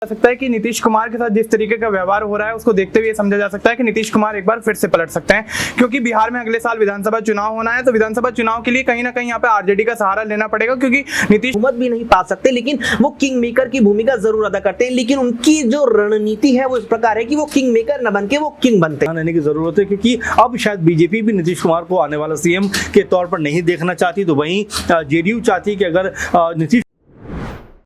सकता है कि नीतीश कुमार के साथ जिस तरीके का व्यवहार हो रहा है उसको देखते हुए समझा जा सकता है कि नीतीश कुमार एक बार फिर से पलट सकते हैं, क्योंकि बिहार में अगले साल विधानसभा चुनाव होना है। तो विधानसभा चुनाव के लिए कहीं ना कहीं यहाँ पे आरजेडी का सहारा लेना पड़ेगा, क्योंकि नीतीश बहुमत भी नहीं पा सकते, लेकिन वो किंग मेकर की भूमिका जरूर अदा करते हैं। लेकिन उनकी जो रणनीति है वो इस प्रकार है कि वो किंग मेकर न बन के वो किंग बनते हैं। लेने की जरूरत है, क्योंकि अब शायद बीजेपी भी नीतीश कुमार को आने वाला सीएम के तौर पर नहीं देखना चाहती, तो वहीं जेडीयू चाहती कि अगर नीतीश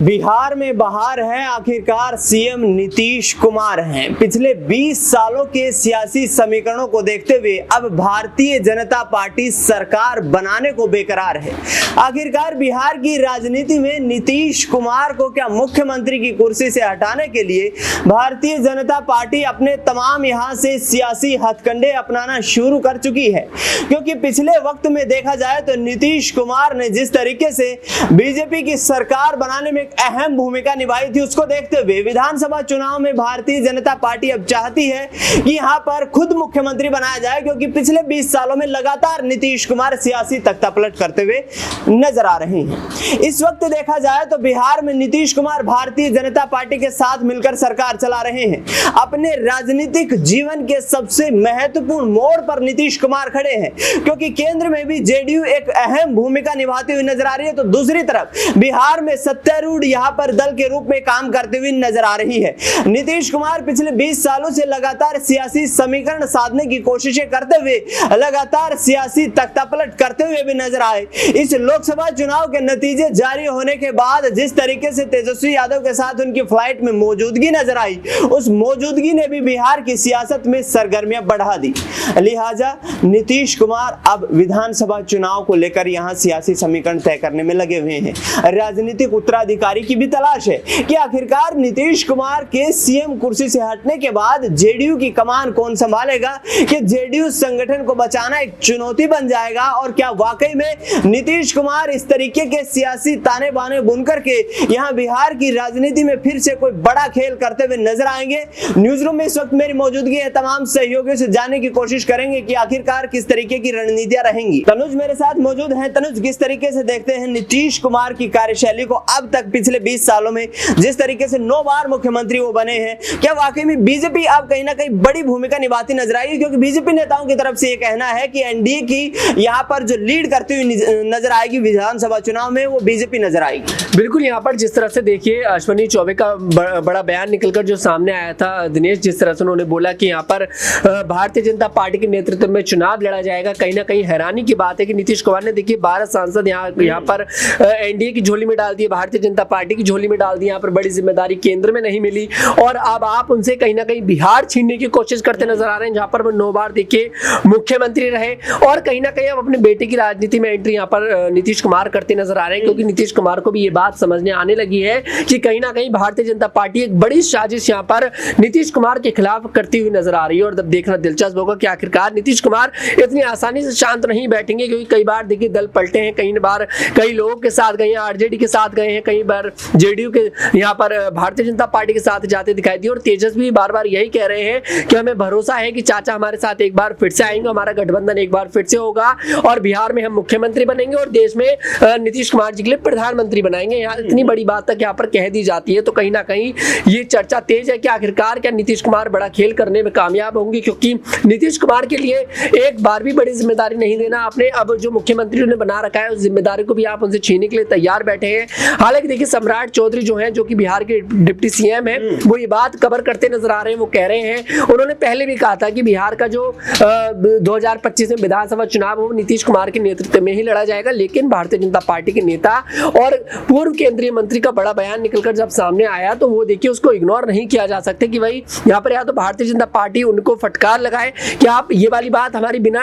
बिहार में बहार है, आखिरकार सीएम नीतीश कुमार हैं। पिछले 20 सालों के सियासी समीकरणों को देखते हुए अब भारतीय जनता पार्टी सरकार बनाने को बेकरार है। आखिरकार बिहार की राजनीति में नीतीश कुमार को क्या मुख्यमंत्री की कुर्सी से हटाने के लिए भारतीय जनता पार्टी अपने तमाम यहां से सियासी हथकंडे अपनाना शुरू कर चुकी है, क्योंकि पिछले वक्त में देखा जाए तो नीतीश कुमार ने जिस तरीके से बीजेपी की सरकार बनाने में अहम भूमिका निभाई थी, उसको देखते हुए विधानसभा चुनाव में भारतीय जनता पार्टी अब चाहती है कि यहां पर खुद मुख्यमंत्री बनाया जाए, क्योंकि पिछले 20 सालों में लगातार नीतीश कुमार सियासी तख्तापलट करते हुए नजर आ रहे हैं। इस वक्त देखा जाए तो बिहार में नीतीश कुमार भारतीय जनता पार्टी के साथ मिलकर सरकार चला रहे हैं। अपने राजनीतिक जीवन के सबसे महत्वपूर्ण मोड़ पर नीतीश कुमार खड़े हैं, क्योंकि केंद्र में भी जेडीयू एक अहम भूमिका निभाती हुई नजर आ रही है, तो दूसरी तरफ बिहार में सत्तारूढ़ यहां पर दल के रूप में काम करते हुए नजर आ रही है। नीतीश कुमार पिछले 20 सालों से लगातार सियासी समीकरण साधने की कोशिशें करते हुए, लगातार सियासी तख्तापलट करते हुए भी नजर आए। इस लोकसभा चुनाव के नतीजे जारी होने के बाद जिस तरीके से तेजस्वी यादव के साथ उनकी फ्लाइट में मौजूदगी नजर आई, उस मौजूदगी ने भी बिहार की सियासत में सरगर्मियां बढ़ा दी। लिहाजा नीतीश कुमार अब विधानसभा चुनाव को लेकर यहां सियासी समीकरण तय करने में लगे हुए हैं। राजनीतिक उत्तराधिकारी की भी तलाश है कि आखिरकार नीतीश कुमार के सीएम कुर्सी से हटने के बाद जेडीयू की कमान कौन संभालेगा, कि जेडीयू संगठन को बचाना एक चुनौती बन जाएगा, और क्या वाकई में नीतीश कुमार इस तरीके के सियासी ताने बाने बुनकर के यहां बिहार की राजनीति में फिर से कोई बड़ा खेल करते हुए नजर आएंगे। न्यूज रूम में इस वक्त मेरी मौजूदगी है, तमाम सहयोगियों से जानने की कोशिश करेंगे कि आखिरकार किस तरीके की रणनीतियां रहेंगी। तनुज मेरे साथ मौजूद हैं। तनुज, किस तरीके से देखते हैं नीतीश कुमार की कार्यशैली को? अब तक पिछले 20 सालों में जिस तरीके से 9 बार मुख्यमंत्री वो बने हैं, क्या वाकई में बीजेपी अब कहीं ना कहीं बड़ी भूमिका निभाती नजर आई? क्योंकि बीजेपी नेताओं की तरफ से ये कहना है कि एनडीए की यहां पर जो लीड करती हुई नजर आएगी विधानसभा चुनाव में, वो बीजेपी नजर आएगी। बिल्कुल, यहाँ पर जिस तरह से देखिए अश्विनी चौबे का बड़ा बयान निकलकर जो सामने आया था दिनेश, जिस तरह से उन्होंने बोला कि यहाँ पर भारतीय जनता पार्टी के नेतृत्व में चुनाव लड़ा जाएगा, कहीं ना कहीं हैरानी की बात है कि नीतीश कुमार ने देखिए 12 सांसद यहाँ पर एनडीए की झोली में डाल दिए, भारतीय जनता पार्टी की झोली में डाल दी। यहाँ पर बड़ी जिम्मेदारी केंद्र में नहीं मिली, और अब आप उनसे कहीं ना कहीं बिहार छीनने की कोशिश करते नजर आ रहे हैं, जहां पर वो 9 बार देखिए मुख्यमंत्री रहे, और कहीं ना कहीं अब अपने बेटे की राजनीति में एंट्री यहाँ पर नीतीश कुमार करते नजर आ रहे हैं, क्योंकि नीतीश कुमार को भी ये बात समझने आने लगी है कि कहीं ना कहीं भारतीय जनता पार्टी एक बड़ी साजिश यहाँ पर नीतीश कुमार के खिलाफ करती हुई नजर आ रही है। और तब देखना दिलचस्प होगा कि आखिरकार नीतीश कुमार इतनी आसानी से शांत नहीं बैठेंगे, क्योंकि कई बार देखिए दल पलटे हैं, कई बार कई लोगों के साथ गए हैं, आरजेडी के साथ गए हैं, कई बार जेडीयू के यहाँ पर भारतीय जनता पार्टी के साथ जाते दिखाई दिए, और तेजस्वी बार बार यही कह रहे हैं कि हमें भरोसा है कि चाचा हमारे साथ एक बार फिर से आएंगे, हमारा गठबंधन एक बार फिर से होगा, और बिहार में हम मुख्यमंत्री बनेंगे, और देश में नीतीश कुमार जी के लिए प्रधानमंत्री बनाएंगे। यहाँ इतनी बड़ी बात तक यहाँ पर कह दी जाती है, तो कहीं ना कहीं ये चर्चा तेज है कि आखिरकार क्या नीतीश कुमार बड़ा खेल करने में कामयाब होंगे, क्योंकि नीतीश कुमार के लिए एक बार भी बड़ी जिम्मेदारी नहीं देना आपने। अब जो मुख्यमंत्री उन्हें बना रखा है उस जिम्मेदारी को भी आप उनसे छीनने के लिए तैयार बैठे हैं। हालांकि देखिए सम्राट चौधरी जो है, जो कि बिहार के डिप्टी सीएम है, वो ये बात कवर करते नजर आ रहे हैं। वो कह रहे हैं, उन्होंने पहले भी कहा था कि बिहार का जो 2025 में विधानसभा चुनाव वो नीतीश कुमार के नेतृत्व में ही लड़ा जाएगा, लेकिन भारतीय जनता पार्टी के नेता और पूर्व केंद्रीय मंत्री का बड़ा बयान निकलकर जब सामने आया, तो वो देखिए उसको इग्नोर नहीं किया जा सकता कि भाई यहाँ पर या तो भारतीय जनता पार्टी उनको फटकार लगाए कि आप ये वाली बात हमारी बिना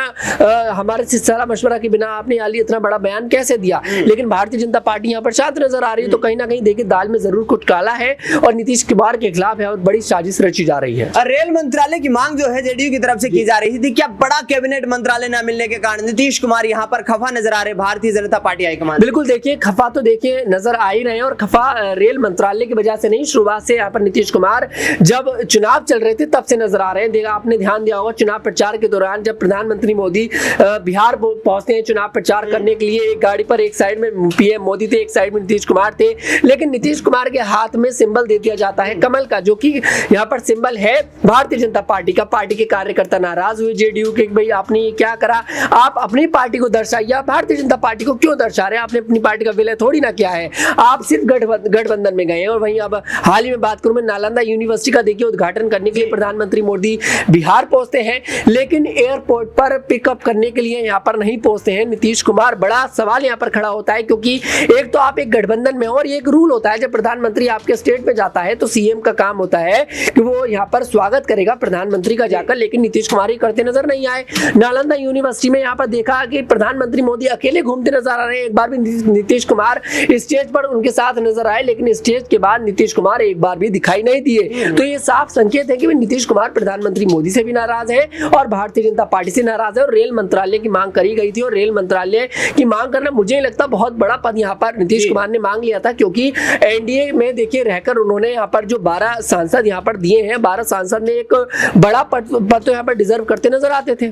हमारे से सलाह मशवरा के बिना आपने यहाँ इतना बड़ा बयान कैसे दिया, लेकिन भारतीय जनता पार्टी यहाँ पर शांत नजर आ रही है। तो कहीं ना कहीं देखिए दाल में जरूर कुछ काला है, और नीतीश कुमार के खिलाफ है और बड़ी साजिश रची जा रही है। रेल मंत्रालय की मांग जो है जेडीयू की तरफ से की जा रही थी, क्या बड़ा कैबिनेट मंत्रालय न मिलने के कारण नीतीश कुमार यहाँ पर खफा नजर आ रहे भारतीय जनता पार्टी हाईकमान? बिल्कुल, देखिए खफा तो देखिए नजर आ ही रहे हैं, और खफा रेल मंत्रालय की वजह से नहीं, शुरुआत से यहाँ पर नीतीश कुमार जब चुनाव चल रहे थे तब से नजर आ रहे हैं। आपने ध्यान दिया होगा चुनाव प्रचार के दौरान जब प्रधानमंत्री मोदी बिहार पहुंचते हैं चुनाव प्रचार करने के लिए, एक गाड़ी पर एक साइड में पीएम मोदी थे, एक साइड में नीतीश कुमार थे, चाहिए, लेकिन नीतीश कुमार के हाथ में सिंबल दे दिया जाता है कमल का, जो कि यहाँ पर सिंबल है भारतीय जनता पार्टी का। पार्टी के कार्यकर्ता नाराज हुए जेडीयू के, भाई आपने ये क्या करा, आप अपनी पार्टी को दर्शाइए, भारतीय जनता पार्टी को क्यों दर्शा रहे हैं, आपने अपनी पार्टी का विलय थोड़ी ना किया है, आप सिर्फ गठबंधन में गए हैं। और वहीं अब हाल ही में बात करूं मैं, नालंदा यूनिवर्सिटी का देखिए उद्घाटन करने के लिए प्रधानमंत्री मोदी बिहार पहुंचते हैं, लेकिन एयरपोर्ट पर पिकअप करने के लिए यहाँ पर नहीं पहुंचते हैं नीतीश कुमार। बड़ा सवाल यहाँ पर खड़ा होता है, क्योंकि एक तो आप एक गठबंधन में हो और एक रूल होता है जब प्रधानमंत्री आपके स्टेट में जाता है तो सीएम का काम होता है कि वो यहाँ पर स्वागत करेगा प्रधानमंत्री का जाकर, लेकिन नीतीश कुमार ही करते नजर नहीं आए। नालंदा यूनिवर्सिटी में यहाँ पर देखा कि प्रधानमंत्री मोदी अकेले घूमते नजर आ रहे हैं, एक बार भी नीतीश कुमार स्टेज पर उनके साथ नजर आए, लेकिन स्टेज के बाद नीतीश कुमार एक बार भी दिखाई नहीं दिए। तो ये साफ संकेत है कि नीतीश कुमार प्रधानमंत्री मोदी से भी नाराज है और भारतीय जनता पार्टी से नाराज है। और रेल मंत्रालय की मांग करी गई थी, और रेल मंत्रालय की मांग करना मुझे लगता बहुत बड़ा पद यहाँ पर नीतीश कुमार ने मांग लिया था, क्योंकि एनडीए में देखिए रहकर उन्होंने यहाँ पर जो 12 सांसद यहाँ पर दिए हैं, 12 सांसद ने एक बड़ा पद तो यहाँ पर डिजर्व करते नजर आते थे।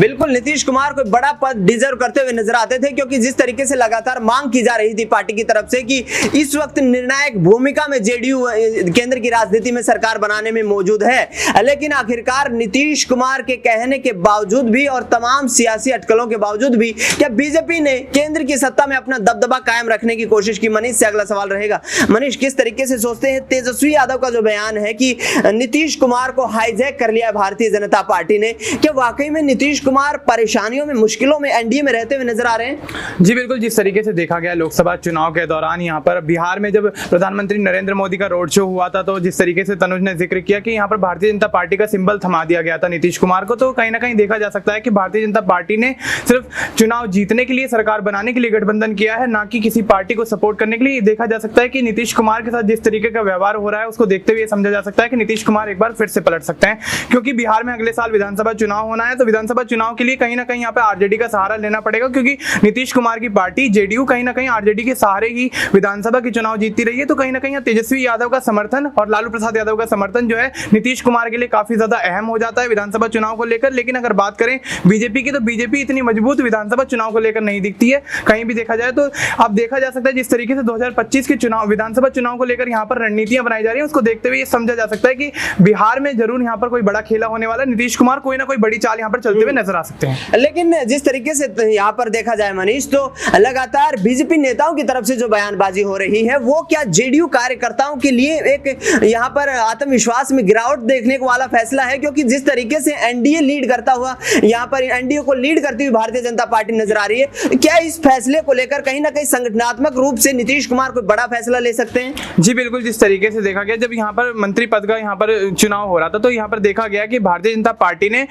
बिल्कुल, नीतीश कुमार को बड़ा पद डिजर्व करते हुए नजर आते थे, क्योंकि जिस तरीके से लगातार मांग की जा रही थी पार्टी की तरफ से कि इस वक्त निर्णायक भूमिका में जेडीयू केंद्र की राजनीति में सरकार बनाने में मौजूद है, लेकिन आखिरकार नीतीश कुमार के कहने के बावजूद भी और तमाम सियासी अटकलों के बावजूद भी क्या बीजेपी ने केंद्र की सत्ता में अपना दबदबा कायम रखने की कोशिश की? मनीष से अगला सवाल रहेगा। मनीष, किस तरीके से सोचते हैं तेजस्वी यादव का जो बयान है कि नीतीश कुमार को हाईजैक कर लिया भारतीय जनता पार्टी ने, क्या वाकई में नीतीश कुमार परेशानियों में, मुश्किलों में एनडीए में रहते हुए नजर आ रहे हैं? जी बिल्कुल, जिस तरीके से देखा गया लोकसभा चुनाव के दौरान यहाँ पर बिहार में जब प्रधानमंत्री नरेंद्र मोदी का रोड शो हुआ था, तो जिस तरीके से तनुज ने जिक्र किया कि यहाँ पर भारतीय जनता पार्टी का सिंबल थमा दिया गया था नीतीश कुमार को, तो कहीं ना कहीं देखा जा सकता है कि भारतीय जनता पार्टी ने सिर्फ चुनाव जीतने के लिए, सरकार बनाने के लिए गठबंधन किया है, ना कि किसी पार्टी को सपोर्ट करने के लिए। देखा जा सकता है कि नीतीश कुमार के साथ जिस तरीके का व्यवहार हो रहा है उसको देखते हुए समझा जा सकता है कि नीतीश कुमार एक बार फिर से पलट सकते हैं, क्योंकि बिहार में अगले साल विधानसभा चुनाव होना है। तो विधानसभा चुनाव के लिए कहीं ना कहीं यहाँ पे आरजेडी का सहारा लेना पड़ेगा, क्योंकि नीतीश कुमार की पार्टी जेडीयू कहीं ना कहीं आरजेडी के सहारे ही विधानसभा के चुनाव जीतती रही है। तो कहीं ना कहीं तेजस्वी यादव का समर्थन और लालू प्रसाद यादव का समर्थन जो है नीतीश कुमार के लिए काफी ज्यादा अहम हो जाता है विधानसभा चुनाव को लेकर। लेकिन अगर बात करें बीजेपी की, तो बीजेपी इतनी मजबूत विधानसभा चुनाव को लेकर नहीं दिखती है कहीं भी देखा जाए। तो अब देखा जा सकता है जिस तरीके से 2025 के चुनाव, विधानसभा चुनाव को लेकर यहाँ पर रणनीतियां बनाई जा रही है, उसको देखते हुए ये समझा जा सकता है कि बिहार में जरूर यहाँ पर कोई बड़ा खेला होने वाला है। नीतीश कुमार कोई ना कोई बड़ी चाल यहाँ पर चलते हुए नजर आ सकते हैं। लेकिन जिस तरीके से यहाँ पर देखा जाए मनीष, तो लगातार बीजेपी नेताओं की तरफ से जो बयानबाजी हो रही है, वो क्या जेडीयू कार्यकर्ताओं के लिए एक यहाँ पर आत्मविश्वास में गिरावट देखने को वाला फैसला है? क्योंकि जिस तरीके से एनडीए लीड करता हुआ, यहाँ पर एनडीए को लीड करती हुई भारतीय जनता पार्टी नजर आ रही है, क्या इस फैसले को लेकर कहीं ना कहीं संगठनात्मक रूप से नीतीश कुमार कोई बड़ा फैसला ले सकते हैं? जी बिल्कुल, जिस तरीके से देखा गया, जब यहाँ पर मंत्री पद का यहाँ पर चुनाव हो रहा था, तो यहाँ पर देखा गया कि भारतीय जनता पार्टी ने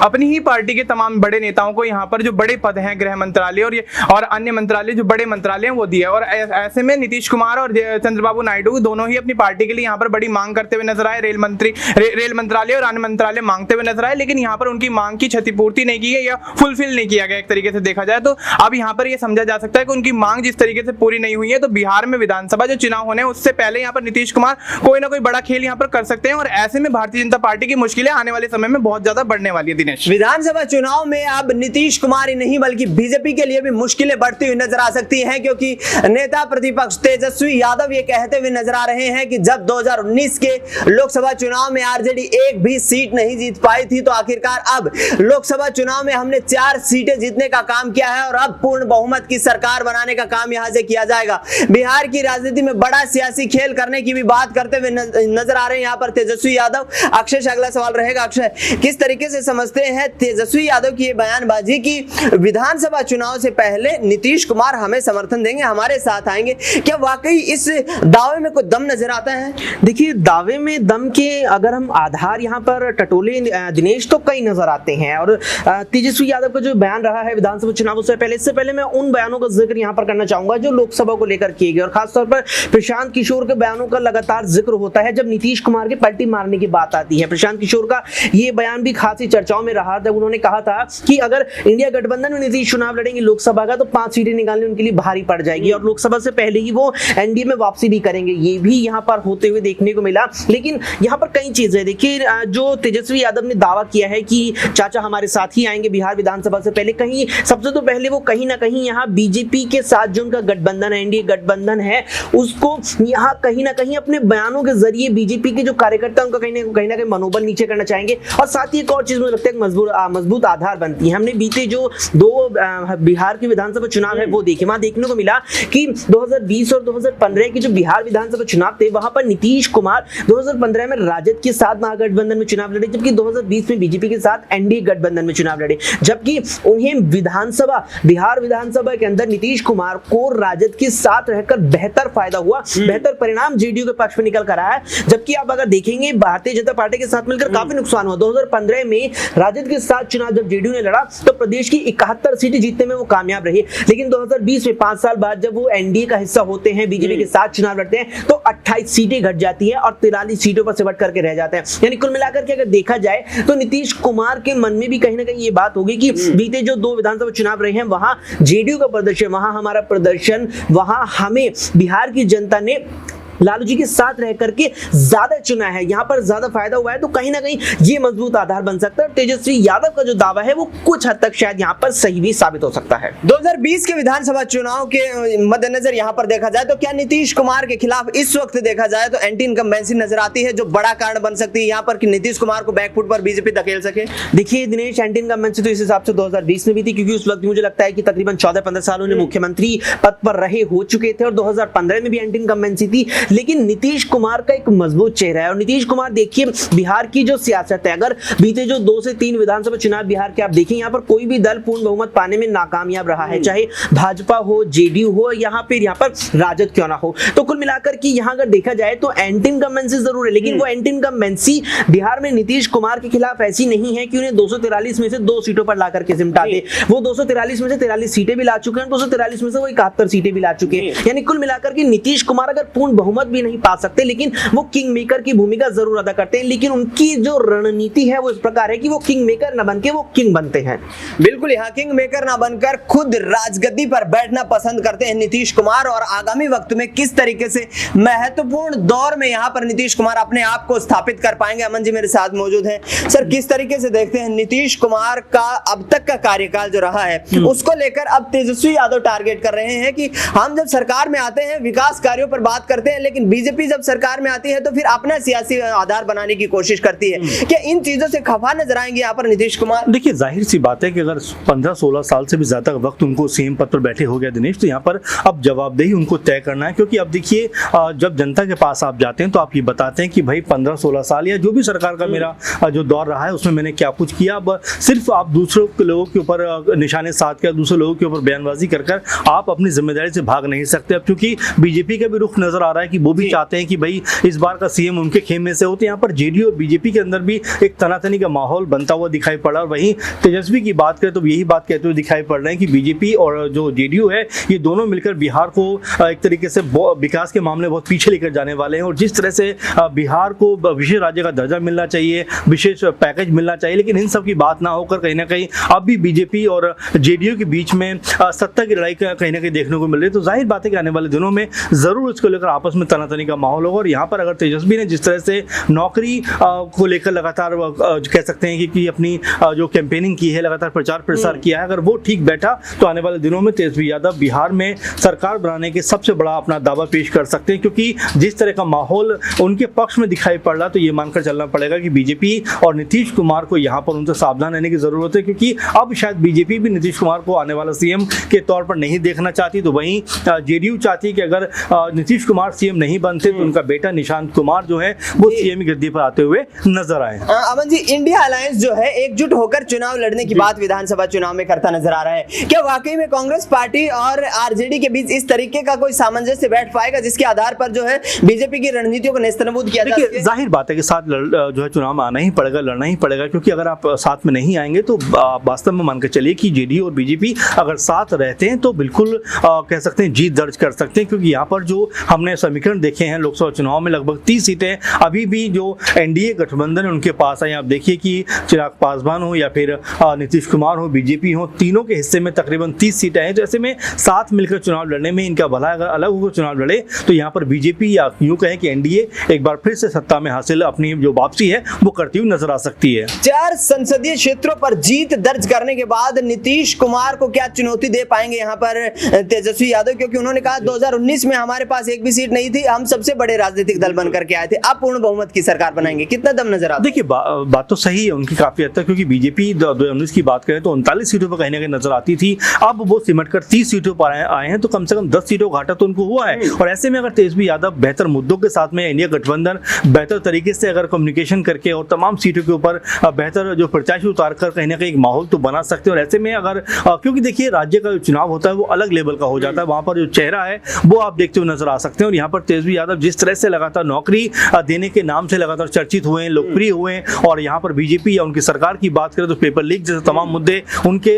अपनी ही पार्टी के तमाम बड़े नेताओं को यहाँ पर जो बड़े पद हैं, गृह मंत्रालय और अन्य मंत्रालय, जो बड़े मंत्रालय हैं वो दिया। और ऐसे में नीतीश कुमार और चंद्रबाबू नायडू दोनों ही अपनी पार्टी के लिए यहाँ पर बड़ी मांग करते हुए नजर आए। रेल मंत्रालय और अन्य मंत्रालय मांगते हुए नजर आए, लेकिन यहाँ पर उनकी मांग की क्षतिपूर्ति नहीं की गई या फुलफिल नहीं किया गया एक तरीके से देखा जाए। तो अब यहाँ पर ये समझा जा सकता है कि उनकी मांग जिस तरीके से पूरी नहीं हुई है, तो बिहार में विधानसभा जो चुनाव होने हैं उससे पहले यहाँ पर नीतीश कुमार कोई ना कोई बड़ा खेल यहाँ पर कर सकते हैं, और ऐसे में भारतीय जनता पार्टी की मुश्किलें आने वाले समय में बहुत ज्यादा बढ़ने वाली है। दिनेश, विधानसभा चुनाव में अब नीतीश कुमार ही नहीं बल्कि बीजेपी के लिए भी मुश्किलें बढ़ती हुई नजर आ सकती हैं, क्योंकि नेता प्रतिपक्ष तेजस्वी यादव ये कहते हुए नजर आ रहे हैं कि जब 2019 के लोकसभा चुनाव में आरजेडी एक भी सीट नहीं जीत पाई थी, तो आखिरकार अब लोकसभा चुनाव में हमने 4 सीटें जीतने का काम किया है और अब पूर्ण बहुमत की सरकार बनाने का काम यहां से किया जाएगा। बिहार की राजनीति में बड़ा सियासी खेल करने की भी बात करते हुए नजर आ रहे हैं यहाँ पर तेजस्वी यादव। अक्षय से अगला सवाल रहेगा। अक्षय, किस तरीके से समझते हैं तेजस्वी यादव की ये बयानबाजी की विधानसभा चुनाव से पहले नीतीश कुमार हमें समर्थन देंगे, हमारे साथ आएंगे? क्या वाकई इस दावे में कोई दम नजर आता है? देखिए, दावे में दम के अगर हम आधार यहाँ पर टटोले दिनेश, तो कई नजर आते हैं। और तेजस्वी यादव का जो बयान रहा है विधानसभा चुनाव से पहले, इससे पहले मैं उन बयानों का जिक्र यहाँ पर करना चाहूंगा जो लोकसभा को लेकर किए गए, और खासतौर पर प्रशांत किशोर के बयानों का लगातार जिक्र होता है जब नीतीश कुमार के पलटी मारने की बात आती है। प्रशांत किशोर का ये बयान भी खासी चर्चाओं में रहा था। जब उन्होंने कहा था कि अगर इंडिया गठबंधन में नीतीश चुनाव लड़ेंगे लोकसभा का तो 5 सीटें निकालनी उनके लिए भारी पड़ जाएगी और लोकसभा से पहले ही वो एनडीए में वापसी भी करेंगे। ये भी यहाँ पर होते हुए देखने को मिला। लेकिन यहाँ पर कई चीजें देखिए, जो तेजस्वी यादव ने दावा किया है कि चाचा हमारे साथ ही आएंगे बिहार विधानसभा से पहले, कहीं सबसे तो पहले वो कहीं ना कहीं यहाँ बीजेपी के साथ जो उनका गठबंधन है, एनडीए गठबंधन है, उसको यहाँ कहीं ना कहीं अपने बयानों के जरिए बीजेपी के जो कार्यकर्ता उनका कहीं ना कहीं मनोबल नीचे करना चाहेंगे। और साथ ही एक और चीज मुझे लगता है मजबूत आधार बनती है। हमने बीते जो 2 बिहार के विधानसभा चुनाव है वो देखे, वहां देखने को मिला कि 2020 और 2015 के जो बिहार विधानसभा चुनाव थे वहां पर नीतीश कुमार 2015 में राजद के साथ महागठबंधन में चुनाव लड़े, जबकि 2020 में बीजेपी के साथ एनडीए गठबंधन में चुनाव लड़े, जबकि उन्हें बिहार विधानसभा के अंदर नीतीश कुमार को राजद के साथ रहकर बेहतर फायदा हुआ, बेहतर परिणाम जेडीयू के पक्ष में निकल कर आया। जबकि आप अगर देखेंगे भारतीय जनता पार्टी के साथ मिलकर काफी नुकसान हुआ। 2015 में राजद के साथ चुनाव जब जेडीयू ने लड़ा तो प्रदेश की 71 सीटें जीतने में वो कामयाब रही, लेकिन 2020 में 5 साल बाद जब वो एनडीए का हिस्सा होते हैं, बीजेपी के साथ चुनाव लड़ते हैं तो 28 सीटें घट जाती है और 43 सीटों पर सिमट करके रह जाते हैं। यानी कुल मिलाकर के अगर देखा जाए तो नीतीश कुमार के मन में भी कहीं ना कहीं ये बात होगी कि बीते जो 2 विधानसभा चुनाव रहे हैं वहां जेडीयू का प्रदर्शन, वहां हमारा प्रदर्शन, वहां हमें बिहार की जनता ने लालू जी के साथ रह करके ज्यादा चुना है, यहाँ पर ज्यादा फायदा हुआ है, तो कहीं ना कहीं ये मजबूत आधार बन सकता है। तेजस्वी यादव का जो दावा है वो कुछ हद तक शायद यहाँ पर सही भी साबित हो सकता है। 2020 के विधानसभा चुनाव के मद्देनजर यहाँ पर देखा जाए तो क्या नीतीश कुमार के खिलाफ इस वक्त देखा जाए तो एंटी इनकम्बेंसी नजर आती है जो बड़ा कारण बन सकती है यहाँ पर कि नीतीश कुमार को बैकफुट पर बीजेपी धकेल सके? देखिए दिनेश, एंटी इनकम्बेंसी तो इस हिसाब से 2020 में भी थी, क्योंकि उस वक्त मुझे लगता है कि तकरीबन 14-15 साल उन्हें मुख्यमंत्री पद पर रहे हो चुके थे और 2015 में भी एंटी इनकम्बेंसी थी। लेकिन नीतीश कुमार का एक मजबूत चेहरा है और नीतीश कुमार देखिए बिहार की जो सियासत है, अगर बीते जो 2 से 3 विधानसभा चुनाव बिहार के आप देखें, यहाँ पर कोई भी दल पूर्ण बहुमत पाने में नाकामयाब रहा है, चाहे भाजपा हो, जेडीयू हो, यहाँ पर राजद क्यों ना हो। तो कुल मिलाकर कि यहाँ अगर देखा जाए तो एंटी इनकम्बेंसी जरूर है, लेकिन वो एंटी इनकम्बेंसी बिहार में नीतीश कुमार के खिलाफ ऐसी नहीं है कि उन्हें 243 में से 2 सीटों पर ला करके सिमटा दे। वो 243 में से 43 सीटें भी ला चुके हैं, 243 में से वो 71 सीटें भी ला चुके हैं। यानी कुल मिलाकर के नीतीश कुमार अगर पूर्ण बहुमत भी नहीं पा सकते लेकिन वो किंग मेकर की भूमिका जरूर अदा करते हैं। लेकिन उनकी जो रणनीति है वो इस प्रकार है कि वो किंग मेकर न बनके वो किंग बनते हैं। बिल्कुल, यहाँ किंग मेकर ना बनकर खुद राजगद्दी पर बैठना पसंद करते हैं नीतीश कुमार और आगामी वक्त में किस तरीके से महत्वपूर्ण दौर में यहाँ पर नीतीश कुमार अपने आप को स्थापित कर पाएंगे। अमन जी मेरे साथ मौजूद हैं। सर, किस तरीके से देखते हैं नीतीश कुमार का अब तक का कार्यकाल जो रहा है उसको लेकर अब तेजस्वी यादव टारगेट कर रहे हैं कि हम जब सरकार में आते हैं विकास कार्यों पर बात करते हैं, लेकिन बीजेपी जब सरकार में आती है तो फिर अपना सियासी आधार बनाने की कोशिश करती है। क्या इन चीजों से खफा नजर आएंगे यहाँ पर नीतीश कुमार? देखिए, जाहिर सी बात है कि अगर 15-16 साल से भी ज्यादा वक्त उनको सीएम पद पर बैठे हो गया दिनेश, तो यहाँ पर अब जवाबदेही उनको तय करना है। क्योंकि अब देखिए, जब जनता के पास आप जाते हैं तो आप ये बताते हैं कि भाई 15-16 साल या जो भी सरकार का मेरा जो दौर रहा है उसमें मैंने क्या कुछ किया। अब सिर्फ आप दूसरों के लोगों के ऊपर निशाने साध कर, दूसरे लोगों के ऊपर बयानबाजी कर आप अपनी जिम्मेदारी से भाग नहीं सकते। अब क्योंकि बीजेपी का भी रुख नजर आ रहा है कि वो भी चाहते हैं कि भाई इस बार का सीएम उनके खेमे से हो, तो यहाँ पर जेडीयू और बीजेपी के अंदर भी एक तनातनी का माहौल बनता हुआ दिखाई पड़ रहा है। वहीं तेजस्वी की बात करें तो यही बात कहते हुए दिखाई पड़ रहे हैं कि बीजेपी और जो जेडीयू है ये दोनों मिलकर बिहार को एक तरीके से विकास के मामले बहुत पीछे लेकर जाने वाले हैं। और जिस तरह से बिहार को विशेष राज्य का दर्जा मिलना चाहिए, विशेष पैकेज मिलना चाहिए, लेकिन इन सब की बात ना होकर कहीं ना कहीं अब भी बीजेपी और जेडीयू के बीच में सत्ता की लड़ाई कहीं ना कहीं देखने को मिल रही है। तो जाहिर बात है कि आने वाले दिनों में जरूर इसको लेकर आपस में तनातनी का माहौल होगा। और यहाँ पर अगर तेजस्वी ने जिस तरह से नौकरी को लेकर लगातार कह सकते हैं कि अपनी जो कैंपेनिंग की है, लगातार प्रचार प्रसार किया है, अगर वो ठीक बैठा तो आने वाले दिनों में तेजस्वी यादव बिहार में सरकार बनाने के सबसे बड़ा अपना दावा पेश कर सकते हैं। क्योंकि जिस तरह का माहौल उनके पक्ष में दिखाई पड़ रहा, तो ये मानकर चलना पड़ेगा कि बीजेपी और नीतीश कुमार को यहाँ पर उनसे सावधान रहने की जरूरत है। क्योंकि अब शायद बीजेपी भी नीतीश कुमार को आने वाला सीएम के तौर पर नहीं देखना चाहती, तो वहीं जेडीयू चाहती है कि अगर नीतीश कुमार सीएम नहीं बनते तो उनका बेटा निशांत कुमार जो है वो सीएम की गद्दी पर आते हुए नजर आए। अमन जी, इंडिया अलायंस जो है एकजुट होकर चुनाव लड़ने की बात विधानसभा चुनाव में करता नजर आ रहा है। क्या वाकई में कांग्रेस पार्टी और आरजेडी के बीच इस तरीके का कोई सामंजस्य बैठ पाएगा जिसके आधार पर जो है बीजेपी की रणनीतियों को नेस्तनाबूद किया जा सके? जाहिर बात है कि साथ जो है चुनाव में आना ही पड़ेगा, लड़ना ही पड़ेगा। क्योंकि अगर आप साथ में नहीं आएंगे तो वास्तव में मानकर चलिए कि जेडीयू और बीजेपी अगर साथ रहते हैं तो बिल्कुल कह सकते हैं जीत दर्ज कर सकते हैं। क्योंकि यहाँ पर जो हमने समीक्षा समीकरण देखे हैं लोकसभा चुनाव में, लगभग 30 सीटें अभी भी जो एनडीए गठबंधन है उनके पास है। आप देखिए कि चिराग पासवान हो या फिर नीतीश कुमार हो, बीजेपी हो, तीनों के हिस्से में तकरीबन 30 सीटें हैं। तो ऐसे में साथ मिलकर चुनाव लड़ने में इनका भला, अगर अलग होकर चुनाव लड़े तो यहाँ पर बीजेपी या यूं कहें कि एनडीए एक बार फिर से सत्ता में हासिल अपनी जो वापसी है वो करती हुई नजर आ सकती है। 4 संसदीय क्षेत्रों पर जीत दर्ज करने के बाद नीतीश कुमार को क्या चुनौती दे पाएंगे यहाँ पर तेजस्वी यादव, क्योंकि उन्होंने कहा 2019 में हमारे पास एक भी सीट नहीं थी, हम सबसे बड़े राजनीतिक दल बनकर के आए थे, अब पूर्ण बहुमत की सरकार बनाएंगे, कितना दम नजर आता है? देखिए बात तो सही है उनकी काफी हद तक, क्योंकि बीजेपी 2019 की बात करें तो 39 सीटों पर कहीं ना कहीं नजर आती थी, अब वो सिमट कर 30 सीटों पर आए हैं, तो कम से कम 10 सीटों का घाटा तो उनको हुआ है। और ऐसे में अगर तेजस्वी यादव बेहतर मुद्दों के साथ में इंडिया गठबंधन बेहतर तरीके से अगर कम्युनिकेशन करके और तमाम सीटों के ऊपर बेहतर जो प्रत्याशी उतार कर कहीं ना कहीं एक माहौल तो बना सकते हैं। और ऐसे में अगर क्योंकि देखिए राज्य का जो चुनाव होता है वो अलग लेवल का हो जाता है, वहां पर जो चेहरा है वो आप देखते हुए नजर आ सकते हैं। और यहाँ पर तेजस्वी यादव जिस तरह से लगातार नौकरी देने के नाम से लगातार चर्चित हुए, लोकप्रिय हुए, और यहाँ पर बीजेपी या उनकी सरकार की बात करें तो पेपर लीक जैसे तमाम मुद्दे उनके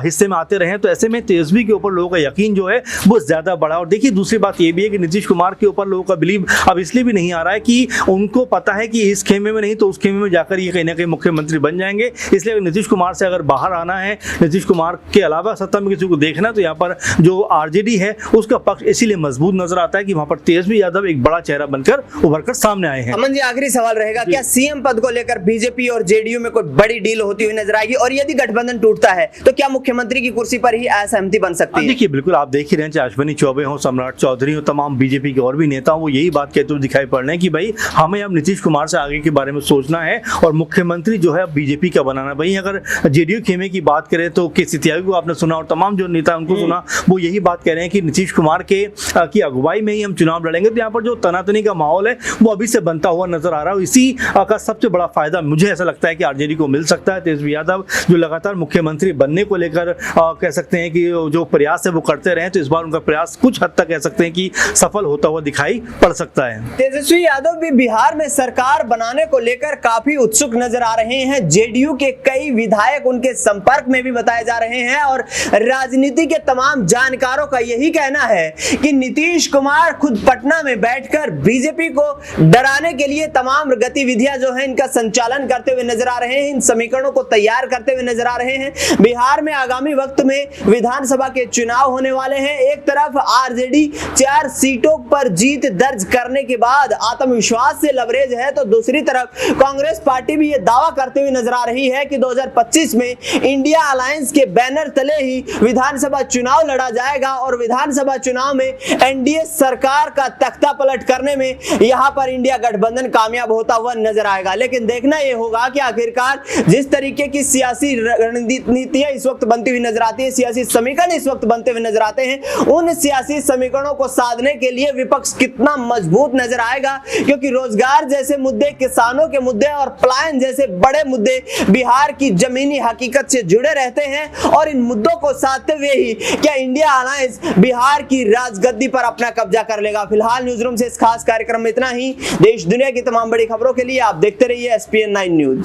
हिस्से में आते रहे, तो ऐसे में तेजस्वी के ऊपर लोगों का यकीन जो है वो ज्यादा बढ़ा। और देखिए दूसरी बात ये भी है कि नीतीश कुमार के ऊपर लोगों का बिलीव अब इसलिए भी नहीं आ रहा है कि उनको पता है कि इस खेमे में नहीं तो उस खेमे में जाकर ये कहीं ना कहीं मुख्यमंत्री बन जाएंगे। इसलिए नीतीश कुमार से अगर बाहर आना है, नीतीश कुमार के अलावा सत्ता में किसी को देखना, तो यहाँ पर जो आरजेडी है उसका पक्ष इसीलिए मजबूत नजर आता है कि वहां पर तेजस्वी यादव एक बड़ा चेहरा बनकर उभर कर सामने आए हैं। अमन जी, आखिरी सवाल रहेगा, क्या सीएम पद को लेकर बीजेपी और जेडीयू में कोई बड़ी डील होती हुई नजर आएगी, और यदि गठबंधन टूटता है तो क्या मुख्यमंत्री की कुर्सी पर ही असहमति बन सकती है? देखिए बिल्कुल आप देख ही रहे हैं, चाहे अश्विनी चौबे हो, सम्राट चौधरी हो, तमाम बीजेपी के और भी नेता वो यही बात कहते हुए दिखाई पड़ रहे हैं कि भाई हमें अब नीतीश कुमार से आगे के बारे में सोचना है और मुख्यमंत्री जो है अब बीजेपी का बनाना है। वहीं अगर जेडीयू खेमे की बात करें तो के.सी. त्यागी को आपने सुना और तमाम जो नेता उनको सुना, वो यही बात कह रहे हैं कि नीतीश कुमार की अगुवाई में ही हम चुनाव लड़ेंगे। तो यहाँ पर जो तनातनी का माहौल है वो अभी से बनता हुआ नजर आ रहा है। इसी का सबसे बड़ा फायदा मुझे ऐसा लगता है कि आरजेडी को मिल सकता है। तेजस्वी यादव जो लगातार मुख्यमंत्री बनने को लेकर कह सकते हैं कि जो प्रयास है वो करते रहे, तो इस बार उनका प्रयास कुछ हद तक कह सकते हैं कि सफल होता हुआ दिखाई पड़ सकता है। तेजस्वी यादव भी बिहार में सरकार बनाने को लेकर काफी उत्सुक नजर आ रहे हैं। जेडीयू के कई विधायक उनके संपर्क में भी बताए जा रहे हैं, और राजनीति के तमाम जानकारों का यही कहना है कि नीतीश कुमार खुद पटना में बैठकर बीजेपी को डराने के लिए तमाम गतिविधियां जो है इनका संचालन करते हुए नजर आ रहे हैं, इन समीकरणों को तैयार करते हुए नजर आ रहे हैं। बिहार में आगामी वक्त में विधानसभा के चुनाव होने वाले हैं। एक तरफ आरजेडी 4 सीटों पर जीत दर्ज करने के बाद आत्मविश्वास से लबरेज है, तो दूसरी तरफ कांग्रेस पार्टी भी ये दावा करते हुए नजर आ रही है कि 2025 में इंडिया अलायंस के बैनर तले ही विधानसभा चुनाव लड़ा जाएगा, और विधानसभा चुनाव में एनडीए सरकार का तख्ता पलट करने में यहां पर इंडिया गठबंधन कामयाब होता हुआ नजर आएगा। लेकिन देखना यह होगा कि आखिरकार जिस तरीके की सियासी रणनीतियां इस वक्त बनती हुई नजर आती है, सियासी समीकरण इस वक्त बनते हुए नजर आते हैं, उन सियासी समीकरणों को साधने के लिए विपक्ष कितना मजबूत नजर आएगा, क्योंकि रोजगार जैसे मुद्दे, किसानों के मुद्दे और पलायन जैसे बड़े मुद्दे बिहार की जमीनी हकीकत से जुड़े रहते हैं, और इन मुद्दों को साधते हुए ही क्या इंडिया अलायंस बिहार की राजगद्दी पर अपना कब्जा कर लेगा। फिलहाल न्यूज रूम से इस खास कार्यक्रम में इतना ही। देश दुनिया की तमाम बड़ी खबरों के लिए आप देखते रहिए SPN9 न्यूज।